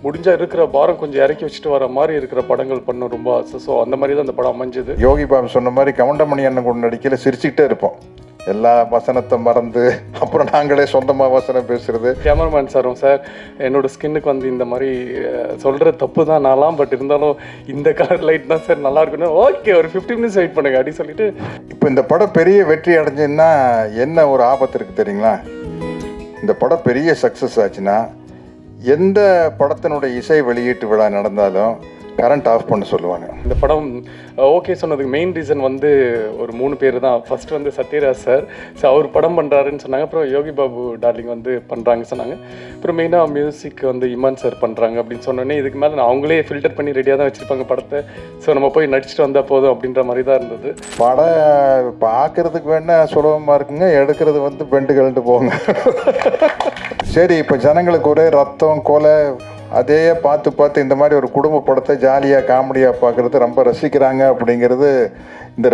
முடிஞ்சால் இருக்கிற பாரம் கொஞ்சம் இறக்கி வச்சுட்டு வர மாதிரி இருக்கிற படங்கள் பண்ண ரொம்ப ஆசை. ஸோ அந்த மாதிரி தான் அந்த படம் அமைஞ்சது. யோகி பாபு சொன்ன மாதிரி கவுண்டமணி அண்ணன் கூட நடிக்கல சிரிச்சுக்கிட்டே இருப்போம். எல்லா வசனத்தை மறந்து அப்புறம் நாங்களே சொந்தமாக வசனம் பேசுறது. கேமராமேன் சாரும் சார் என்னோட ஸ்கின்னுக்கு வந்து இந்த மாதிரி சொல்கிற தப்பு தான் நான்லாம், பட் இருந்தாலும் இந்த கலர் லைட் தான் சார் நல்லா இருக்குன்னு, ஓகே ஒரு 15 மினிட்ஸ் வெயிட் பண்ணுங்க அப்படின்னு சொல்லிட்டு. இப்போ இந்த படம் பெரிய வெற்றி அடைஞ்சுன்னா என்ன ஒரு ஆபத்து இருக்குது தெரியுங்களா? இந்த படம் பெரிய சக்ஸஸ் ஆச்சுன்னா எந்த படத்தினுடைய இசை வெளியீட்டு விழா நடந்தாலும் கரண்ட் ஆஃப் பண்ண சொல்லுவாங்க. இந்த படம் ஓகே சொன்னதுக்கு மெயின் ரீசன் வந்து ஒரு 3 பேர் தான். ஃபர்ஸ்ட் வந்து சத்யராஜ் சார், ஸோ அவர் படம் பண்ணுறாருன்னு சொன்னாங்க. அப்புறம் யோகி பாபு டார்லிங் வந்து பண்ணுறாங்க சொன்னாங்க. அப்புறம் மெயினாக மியூசிக் வந்து இமான் சார் பண்ணுறாங்க அப்படின்னு சொன்னோன்னே இதுக்கு மேலே நான் அவங்களே ஃபில்டர் பண்ணி ரெடியாக தான் வச்சுருப்பாங்க படத்தை. ஸோ நம்ம போய் நடிச்சுட்டு வந்தால் போதும் அப்படின்ற மாதிரி தான் இருந்தது. படம் பார்க்கறதுக்கு வேணா சுலபமாக இருக்குங்க, எடுக்கிறது வந்து பெண்டுகள்ட்டு போங்க. சரி, இப்போ ஜனங்களுக்கு ஒரே ரத்தம் கொலை அதே பார்த்து இந்த மாதிரி ஒரு குடும்ப படத்தை ஜாலியாக காமெடியாக பார்க்குறது ரொம்ப ரசிக்கிறாங்க அப்படிங்கிறது இந்த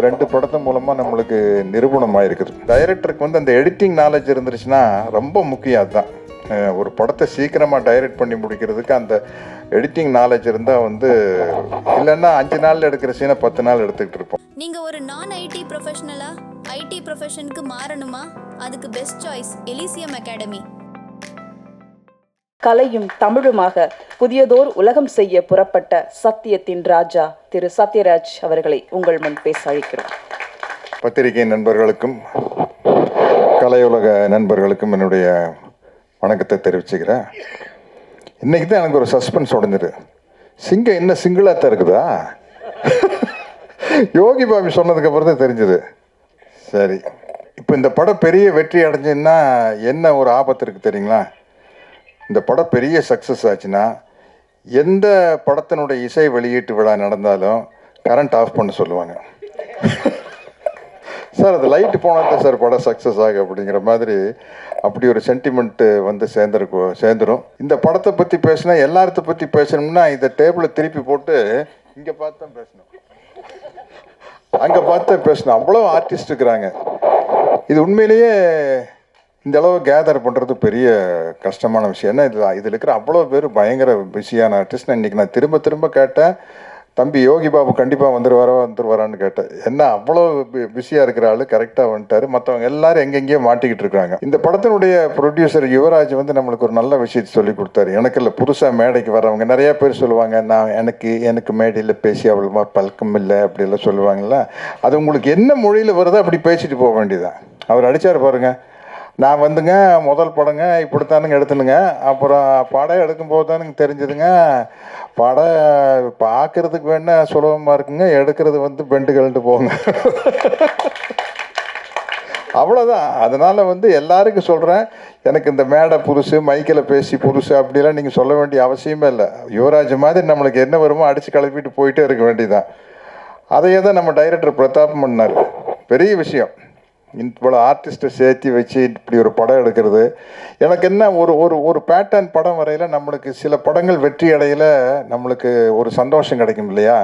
ரெண்டு படத்தின் மூலமாக நம்மளுக்கு நிரூபணமாக இருக்குது. டைரக்டருக்கு வந்து அந்த எடிட்டிங் நாலேஜ் இருந்துருச்சுன்னா ரொம்ப முக்கியம். அதுதான் ஒரு படத்தை சீக்கிரமாக டைரக்ட் பண்ணி முடிக்கிறதுக்கு அந்த எடிட்டிங் நாலேஜ் இருந்தால் வந்து, இல்லைன்னா 5 நாளில் எடுக்கிற சீனை 10 நாள் எடுத்துக்கிட்டு இருப்போம். நீங்கள் ஒரு நான் ஐடி ப்ரொஃபஷனலா ஐடி ப்ரொஃபஷனுக்கு மாறணுமா? அதுக்கு பெஸ்ட் சாய்ஸ் எலிசியம் அகாடமி. கலையும் தமிழுமாக புதியதோர் உலகம் செய்ய புறப்பட்ட சத்தியத்தின் ராஜா திரு சத்யராஜ் அவர்களை உங்கள் முன் பேச அழைக்கிறோம். பத்திரிகை நண்பர்களுக்கும் கலையுலக நண்பர்களுக்கும் என்னுடைய வணக்கத்தை தெரிவிச்சுக்கிறேன். இன்னைக்கு தான் எனக்கு ஒரு சஸ்பென்ஸ் உடஞ்சிரு. சிங்கம் என்ன சிங்கிளாக தான் இருக்குதா? யோகி பாபு சொன்னதுக்கு அப்புறம் தான் தெரிஞ்சது. சரி, இப்போ இந்த படம் பெரிய வெற்றி அடைஞ்சுன்னா என்ன ஒரு ஆபத்து இருக்குது தெரியுங்களா? இந்த படம் பெரிய சக்ஸஸ் ஆச்சுன்னா எந்த படத்தினுடைய இசை வெளியீட்டு விழா நடந்தாலும் கரண்ட் ஆஃப் பண்ண சொல்லுவாங்க. சார் அது லைட்டு போனால் தான் சார் படம் சக்ஸஸ் ஆகும் அப்படிங்கிற மாதிரி அப்படி ஒரு சென்டிமெண்ட்டு வந்து சேர்ந்துடும். இந்த படத்தை பற்றி பேசினா எல்லாரத்தை பற்றி பேசணும்னா இந்த டேபிளை திருப்பி போட்டு இங்கே பார்த்து தான் பேசணும், அங்கே பார்த்து தான் பேசணும். அவ்வளோ ஆர்டிஸ்ட் இருக்கிறாங்க. இது உண்மையிலேயே இந்த அளவு கேதர் பண்ணுறது பெரிய கஷ்டமான விஷயம். ஏன்னா இதில் இருக்கிற அவ்வளோ பேர் பயங்கர பிஸியான ஆர்டிஸ்ட். இன்றைக்கி நான் திரும்ப கேட்டேன், தம்பி யோகி பாபு கண்டிப்பாக வந்துருவாரான்னு கேட்டேன். என்ன அவ்வளோ பிஸியாக இருக்கிற ஆள் கரெக்டாக வந்துட்டார். மற்றவங்க எல்லாரும் எங்கெங்கேயோ மாட்டிக்கிட்டு இருக்காங்க. இந்த படத்தினுடைய ப்ரொடியூசர் யுவராஜ் வந்து நம்மளுக்கு ஒரு நல்ல விஷயத்தை சொல்லி கொடுத்தாரு. எனக்கு இல்லை, புதுசாக மேடைக்கு வரவங்க நிறையா பேர் சொல்லுவாங்க, நான் எனக்கு மேடையில் பேசி அவ்வளோமா பழக்கம் இல்லை அப்படிலாம் சொல்லுவாங்கள்ல. அது உங்களுக்கு என்ன மொழியில் வருதோ அப்படி பேசிட்டு போக வேண்டியதான். அவர் அடித்தார் பாருங்க, நான் வந்துங்க முதல் படங்க இப்படித்தானுங்க எடுத்துனுங்க, அப்புறம் படம் எடுக்கும்போது தானுங்க தெரிஞ்சதுங்க, படம் பார்க்கறதுக்கு வேணா சுலபமாக இருக்குங்க, எடுக்கிறது வந்து பெண்டுகள்ட்டு போங்க. அவ்வளோதான். அதனால் வந்து எல்லாருக்கும் சொல்கிறேன், எனக்கு இந்த மேடை புதுசு, மைக்கில் பேசி புதுசு அப்படிலாம் நீங்கள் சொல்ல வேண்டிய அவசியமே இல்லை. யுவராஜ் மாதிரி நம்மளுக்கு என்ன வருமோ அடித்து கிளப்பிட்டு போயிட்டே இருக்க வேண்டியதான். அதையே தான் நம்ம டைரக்டர் பிரதாப் பண்ணார். பெரிய விஷயம். இவ்வளோ ஆர்டிஸ்ட்டை சேர்த்து வச்சு இப்படி ஒரு படம் எடுக்கிறது. எனக்கு என்ன ஒரு பேட்டர்ன் படம் வரையில் நம்மளுக்கு சில படங்கள் வெற்றி அடையில் நம்மளுக்கு ஒரு சந்தோஷம் கிடைக்கும் இல்லையா?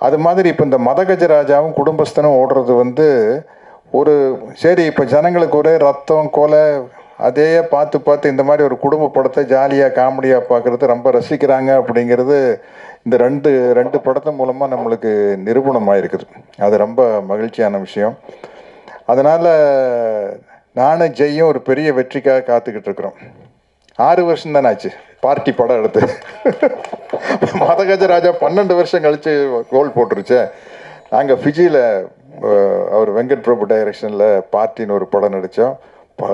அது மாதிரி இப்போ இந்த மதகஜராஜாவும் குடும்பஸ்தனும் ஓடுறது வந்து ஒரு சரி, இப்போ ஜனங்களுக்கு ஒரே ரத்தம் கொலை அதே பார்த்து இந்த மாதிரி ஒரு குடும்ப படத்தை ஜாலியாக காமெடியாக பார்க்குறது ரொம்ப ரசிக்கிறாங்க அப்படிங்கிறது இந்த ரெண்டு படத்தின் மூலமாக நம்மளுக்கு நிரூபணமாக இருக்குது. அது ரொம்ப மகிழ்ச்சியான விஷயம். அதனால் நானும் ஜெய்யும் ஒரு பெரிய வெற்றிக்காக காத்துக்கிட்டு இருக்கிறோம். 6 வருஷம் தானே ஆச்சு பார்ட்டி படம் எடுத்து. மதகஜராஜா 12 வருஷம் கழித்து கோல் போட்டுருச்சு. நாங்கள் ஃபிஜியில் அவர் வெங்கட் பிரபு டைரக்ஷனில் பார்ட்டின்னு ஒரு படம் நடித்தோம்.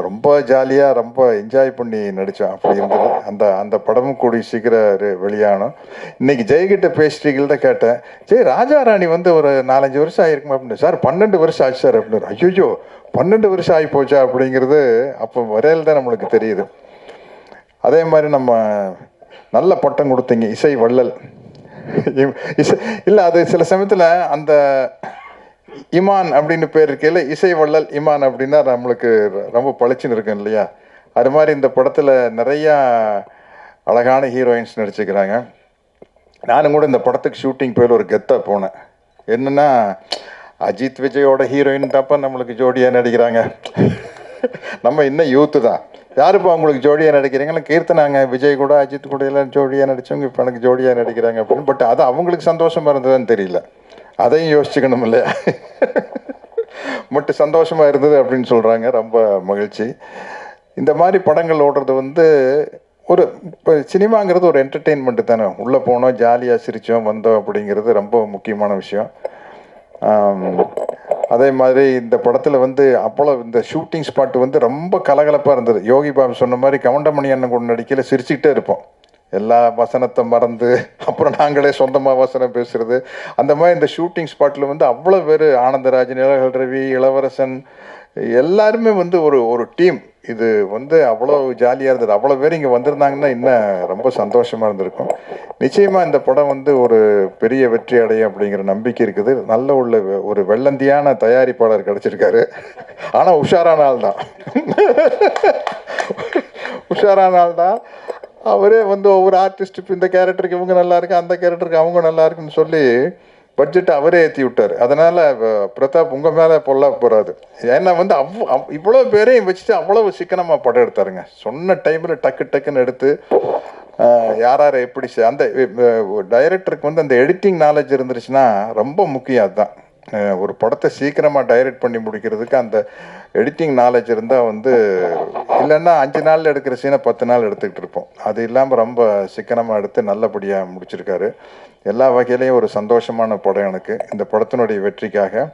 ரொம்ப ஜாலியாக ரொம்ப என்ஜாய் பண்ணி நடித்தோம். அப்படி இருந்தது. அந்த படமும் கூடி சீக்கிரம் வெளியானோம். இன்றைக்கி ஜெய்கிட்ட பேசிட்டீங்கள்ட்ட கேட்டேன், ஜெய் ராஜா ராணி வந்து ஒரு 4-5 வருஷம் ஆகிருக்குமா அப்படின்னு. சார் 12 வருஷம் ஆச்சு சார் அப்படின்னு. ஐயோ 12 வருஷம் ஆகி போச்சா அப்படிங்கிறது அப்போ வரையில் தான் நம்மளுக்கு தெரியுது. அதே மாதிரி நம்ம நல்ல பட்டம் கொடுத்தீங்க, இசை வள்ளல். இல்லை, அது சில சமயத்தில் அந்த இமான் அப்படின்னு பேர் இருக்கையில் இசை வள்ளல் இமான் அப்படின்னா நம்மளுக்கு ரொம்ப பளிச்சுன்னு இருக்கும் இல்லையா? அது மாதிரி இந்த படத்தில் நிறையா அழகான ஹீரோயின்ஸ் நடிச்சுக்கிறாங்க. நானும் கூட இந்த படத்துக்கு ஷூட்டிங் போய் ஒரு கெத்தாக போனேன். என்னென்னா அஜித் விஜயோட ஹீரோயின் தாப்பா நம்மளுக்கு ஜோடியாக நடிக்கிறாங்க. நம்ம இன்னும் யூத்து தான். யாருப்பா உங்களுக்கு ஜோடியாக நடிக்கிறீங்களா? கீர்த்தனாங்க, விஜய் கூட அஜித் கூட எல்லாம் ஜோடியாக நடித்தவங்க இப்போ எனக்கு ஜோடியாக நடிக்கிறாங்க அப்படின்னு. பட் அது அவங்களுக்கு சந்தோஷமாக இருந்ததுன்னு தெரியல, அதையும் யோசிச்சுக்கணும் இல்லையா? மட்டும் சந்தோஷமாக இருந்தது அப்படின்னு சொல்கிறாங்க. ரொம்ப மகிழ்ச்சி. இந்த மாதிரி படங்கள் ஓடுறது வந்து ஒரு இப்போ சினிமாங்கிறது ஒரு என்டர்டெயின்மெண்ட்டு தானே. உள்ளே போனோம், ஜாலியாக சிரித்தோம், வந்தோம் அப்படிங்கிறது ரொம்ப முக்கியமான விஷயம். அதே மாதிரி இந்த படத்தில் வந்து அவ்வளோ இந்த ஷூட்டிங் ஸ்பாட் வந்து ரொம்ப கலகலப்பாக இருந்தது. யோகி பாபு சொன்ன மாதிரி கவுண்டமணி அண்ணன் கூட நடிக்கையில் சிரிச்சுக்கிட்டே இருப்போம். எல்லா வசனத்தை மறந்து அப்புறம் நாங்களே சொந்தமாக வசனம் பேசுகிறது. அந்த மாதிரி இந்த ஷூட்டிங் ஸ்பாட்டில் வந்து அவ்வளோ பேர், ஆனந்தராஜ், நிலகல் ரவி, இளவரசன், எல்லாருமே வந்து ஒரு டீம். இது வந்து அவ்வளோ ஜாலியாக இருந்தது. அவ்வளோ பேர் இங்கே வந்திருந்தாங்கன்னா இன்னும் ரொம்ப சந்தோஷமாக இருந்திருக்கும். நிச்சயமாக இந்த படம் வந்து ஒரு பெரிய வெற்றி அடையும் அப்படிங்கிற நம்பிக்கை இருக்குது. நல்ல ஒரு வெள்ளந்தியான தயாரிப்பாளர் கிடச்சிருக்காரு. ஆனால் உஷாரான ஆள் தான். உஷாரான ஆள் தான். அவரே வந்து ஒவ்வொரு ஆர்டிஸ்ட்டு இந்த கேரக்டருக்கு இவங்க நல்லா இருக்கு, அந்த கேரக்டருக்கு அவங்க நல்லா இருக்குன்னு சொல்லி பட்ஜெட்டை அவரே ஏற்றி விட்டார். அதனால் பிரதாப் உங்கள் மேலே பொல்லா போகாது. ஏன்னா வந்து இவ்வளோ பேரையும் வச்சுட்டு அவ்வளவு சிக்கனமாக படம் எடுத்தாருங்க. சொன்ன டைமில் டக்குன்னு எடுத்து யார் எப்படி அந்த டைரக்டருக்கு வந்து அந்த எடிட்டிங் நாலேஜ் இருந்துருச்சுன்னா ரொம்ப முக்கியம். அதுதான் ஒரு படத்தை சீக்கிரமாக டைரக்ட் பண்ணி முடிக்கிறதுக்கு அந்த எடிட்டிங் நாலேஜ் இருந்தால் வந்து, இல்லைன்னா 5 நாளில் எடுக்கிற சீனை 10 நாள் எடுத்துக்கிட்டு இருப்போம். அது இல்லாமல் ரொம்ப சிக்கனமாக எடுத்து நல்லபடியாக முடிச்சிருக்காரு. எல்லா வகையிலையும் ஒரு சந்தோஷமான படம் எனக்கு. இந்த படத்தினுடைய வெற்றிக்காக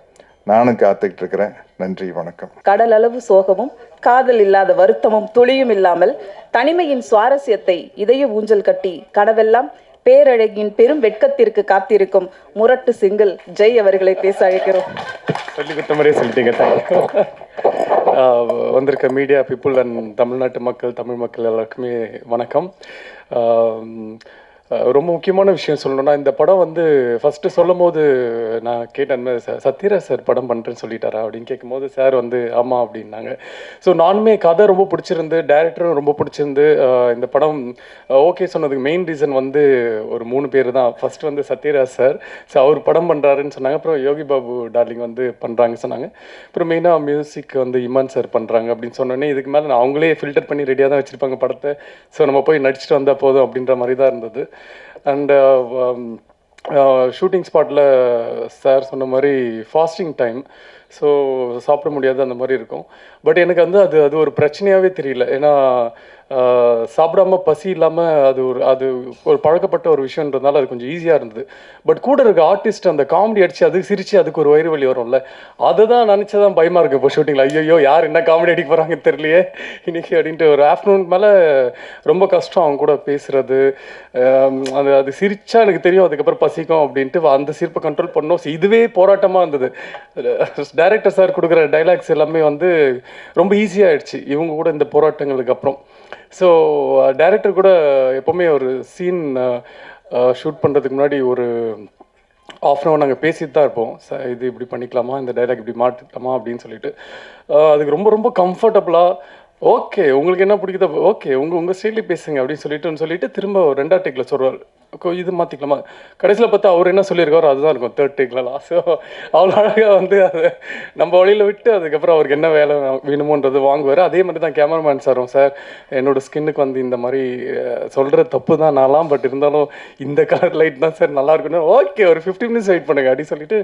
நானும் காத்துக்கிட்டு இருக்கிறேன். நன்றி, வணக்கம். கடல் அளவு சோகமும் காதல் இல்லாத வருத்தமும் துளியும் இல்லாமல் தனிமையின் சுவாரஸ்யத்தை இதய ஊஞ்சல் கட்டி கனவெல்லாம் பேரழகின் பெரும் வெட்கத்திற்கு காத்திருக்கும் முரட்டு சிங்கிள் ஜெய் அவர்களை பேச அழைக்கிறோம். சொல்லி கொடுத்த மாதிரியே சொல்லிட்டீங்க. வந்திருக்க மீடியா பீப்புள் அண்ட் தமிழ்நாட்டு மக்கள், தமிழ் மக்கள் எல்லாருக்குமே வணக்கம். ரொம்ப முக்கியமான விஷயம் சொல்லணும்னா, இந்த படம் வந்து ஃபஸ்ட்டு சொல்லும் போது நான் கேட்டேன், சத்யராஜ் சார் படம் பண்ணுறேன்னு சொல்லிட்டாரா அப்படின்னு கேட்கும்போது சார் வந்து ஆமாம் அப்படின்னாங்க. ஸோ நானுமே கதை ரொம்ப பிடிச்சிருந்து, டைரக்டரும் ரொம்ப பிடிச்சிருந்து இந்த படம் ஓகே சொன்னதுக்கு மெயின் ரீசன் வந்து ஒரு 3 பேர் தான். ஃபஸ்ட் வந்து சத்யராஜ் சார், ஸோ அவர் படம் பண்ணுறாருன்னு சொன்னாங்க. அப்புறம் யோகி பாபு டார்லிங் வந்து பண்ணுறாங்க சொன்னாங்க. அப்புறம் மெயினாக மியூசிக் வந்து இமான் சார் பண்ணுறாங்க அப்படின்னு சொன்னோன்னே, இதுக்கு மேலே நான் அவங்களே ஃபில்டர் பண்ணி ரெடியாக தான் வச்சுருப்பாங்க படத்தை. ஸோ நம்ம போய் நடிச்சுட்டு வந்தால் போதும் அப்படின்ற மாதிரி தான் இருந்தது. அண்ட் ஷூட்டிங் ஸ்பாட்டில் சார் சொன்ன மாதிரி ஃபாஸ்டிங் டைம், ஸோ சாப்பிட முடியாது அந்த மாதிரி இருக்கும். பட் எனக்கு வந்து அது ஒரு பிரச்சனையாகவே தெரியல. ஏன்னா சாப்பிடாம பசி இல்லாமல் அது ஒரு பழக்கப்பட்ட ஒரு விஷயன்றதுனால அது கொஞ்சம் ஈஸியாக இருந்தது. பட் கூட இருக்க ஆர்டிஸ்ட் அந்த காமெடி அடித்து அதுக்கு சிரித்து அதுக்கு ஒரு வயிறு வலி வரும்ல, அதை தான் நினச்சதான் பயமாக இருக்குது இப்போ ஷூட்டிங்கில். ஐயோ யார் என்ன காமெடி அடிக்க போகிறாங்க தெரியலையே இன்னைக்கு அப்படின்ட்டு. ஒரு ஆஃப்டர்நூனுக்கு மேலே ரொம்ப கஷ்டம் அவங்க கூட பேசுகிறது. அது சிரிச்சா எனக்கு தெரியும் அதுக்கப்புறம் பசிக்கும் அப்படின்ட்டு அந்த சிரிப்பை கண்ட்ரோல் பண்ணோம். இதுவே போராட்டமாக இருந்தது. டைரக்டர் சார் கொடுக்குற டைலாக்ஸ் எல்லாமே வந்து ரொம்ப ஈஸியாகிடுச்சு இவங்க கூட இந்த போராட்டங்களுக்கு அப்புறம். ஸோ டைரக்டர் கூட எப்போவுமே ஒரு சீன் ஷூட் பண்ணுறதுக்கு முன்னாடி ஒரு ஆஃப் அன் ஹவர் நாங்கள் பேசிட்டு தான் இருப்போம். இது இப்படி பண்ணிக்கலாமா, இந்த டைலாக் இப்படி மாற்றிக்கலாமா அப்படின்னு சொல்லிட்டு. அதுக்கு ரொம்ப ரொம்ப கம்ஃபர்டபுளாக ஓகே உங்களுக்கு என்ன பிடிக்குதோ ஓகே உங்கள் ஸ்டைலே பேசுங்க அப்படின்னு சொல்லிட்டு திரும்ப 2ஆவது டேக்கில் சொல்கிறார், இது மாற்றிக்கலாமா. கடைசியில் பார்த்தா அவர் என்ன சொல்லியிருக்காரோ அதுதான் இருக்கும் 3rd டேக்லாம். ஸோ அவ்வளோ அழகாக வந்து அதை நம்ம வழியில் விட்டு அதுக்கப்புறம் அவருக்கு என்ன வேலை வேணுமோன்றது வாங்குவார். அதே மாதிரி தான் கேமராமேன் சாரும், சார் என்னோடய ஸ்கின்னுக்கு வந்து இந்த மாதிரி சொல்கிற தப்பு தான் நான்லாம், பட் இருந்தாலும் இந்த கலர் லைட் தான் சார் நல்லா இருக்குன்னு. ஓகே ஒரு 15 மினிட்ஸ் வெயிட் பண்ணுங்க அப்படின்னு சொல்லிட்டு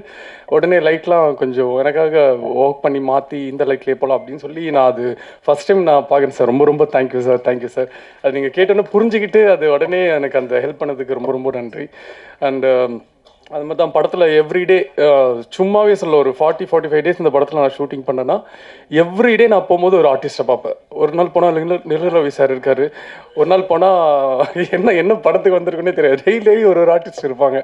உடனே லைட்லாம் கொஞ்சம் எனக்காக ஒர்க் பண்ணி மாற்றி இந்த லைட்லேயே போகலாம் அப்படின்னு சொல்லி நான் அது ஃபஸ்ட் டைம் நான் பார்க்குறேன் சார். ரொம்ப ரொம்ப தேங்க்யூ சார். அது நீங்கள் கேட்டோன்னு புரிஞ்சுக்கிட்டு அது உடனே எனக்கு அந்த ஹெல்ப் பண்ணதுக்கு ரொம்ப ரொம்ப நன்றி. அண்ட் அது மாதிரி தான் படத்தில் எவ்ரிடே சும்மாவே சொல்ல ஒரு 40-45 டேஸ் இந்த படத்தில் நான் ஷூட்டிங் பண்ணேன்னா எவ்ரிடே நான் போகும்போது ஒரு ஆர்டிஸ்ட்டை பார்ப்பேன். ஒரு நாள் போனால் நிலல் ரவி சார் இருக்கார், ஒரு நாள் போனால் என்ன படத்துக்கு வந்திருக்குன்னே தெரியாது, டெய்லி ஒரு ஆர்டிஸ்ட் இருப்பாங்க.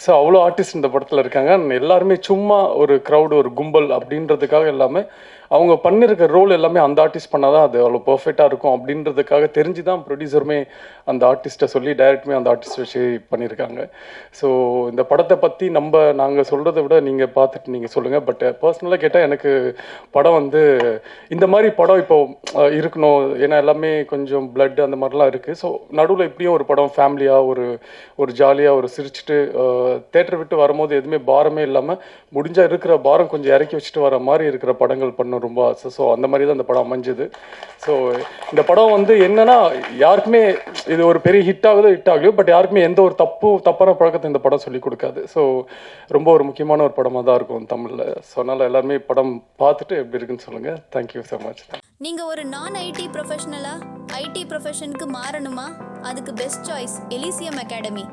ஸோ அவ்வளோ ஆர்டிஸ்ட் இந்த படத்தில் இருக்காங்க. எல்லாருமே சும்மா ஒரு க்ரௌடு ஒரு கும்பல் அப்படின்றதுக்காக எல்லாமே அவங்க பண்ணியிருக்க ரோல் எல்லாமே அந்த ஆர்டிஸ்ட் பண்ணால் தான் அது அவ்வளோ பர்ஃபெக்டாக இருக்கும் அப்படின்றதுக்காக தெரிஞ்சு தான் ப்ரொடியூசருமே அந்த ஆர்டிஸ்ட்டை சொல்லி டைரக்டுமே அந்த ஆர்டிஸ்ட் வச்சு பண்ணியிருக்காங்க. ஸோ இந்த படம் படத்தை பற்றி நாங்கள் சொல்கிறத விட நீங்கள் பார்த்துட்டு நீங்கள் சொல்லுங்கள். பட் பர்சனலாக கேட்டால் எனக்கு படம் வந்து இந்த மாதிரி படம் இப்போ இருக்கணும். ஏன்னா எல்லாமே கொஞ்சம் பிளட் அந்த மாதிரிலாம் இருக்குது. ஸோ நடுவில் இப்படியும் ஒரு படம் ஃபேமிலியாக ஒரு ஜாலியாக ஒரு சிரிச்சுட்டு தேட்டர் விட்டு வரும்போது எதுவுமே பாரமே இல்லாமல் முடிஞ்சால் இருக்கிற பாரம் கொஞ்சம் இறக்கி வச்சுட்டு வர மாதிரி இருக்கிற படங்கள் பண்ண ரொம்ப ஆசை. ஸோ அந்த மாதிரி தான் இந்த படம் அமைஞ்சது. ஸோ இந்த படம் வந்து என்னன்னா யாருக்குமே இது ஒரு பெரிய ஹிட் ஆகலையோ பட் யாருக்குமே எந்த ஒரு தப்பான பழக்கத்தை இந்த படம் சொல்லி கொடுக்காது. ஸோ ரொம்ப ஒரு முக்கியமான ஒரு படமாக தான் இருக்கும் தமிழில். ஸோ அதனால் எல்லாருமே படம் பார்த்துட்டு எப்படி இருக்குன்னு சொல்லுங்கள். Thank you so much. நீங்கள் ஒரு நான் ஐடி ப்ரொஃபஷனலா ஐடி ப்ரொஃபஷனுக்கு மாறணுமா? அதுக்கு பெஸ்ட் சாய்ஸ் எலிசியம் அகாடமி.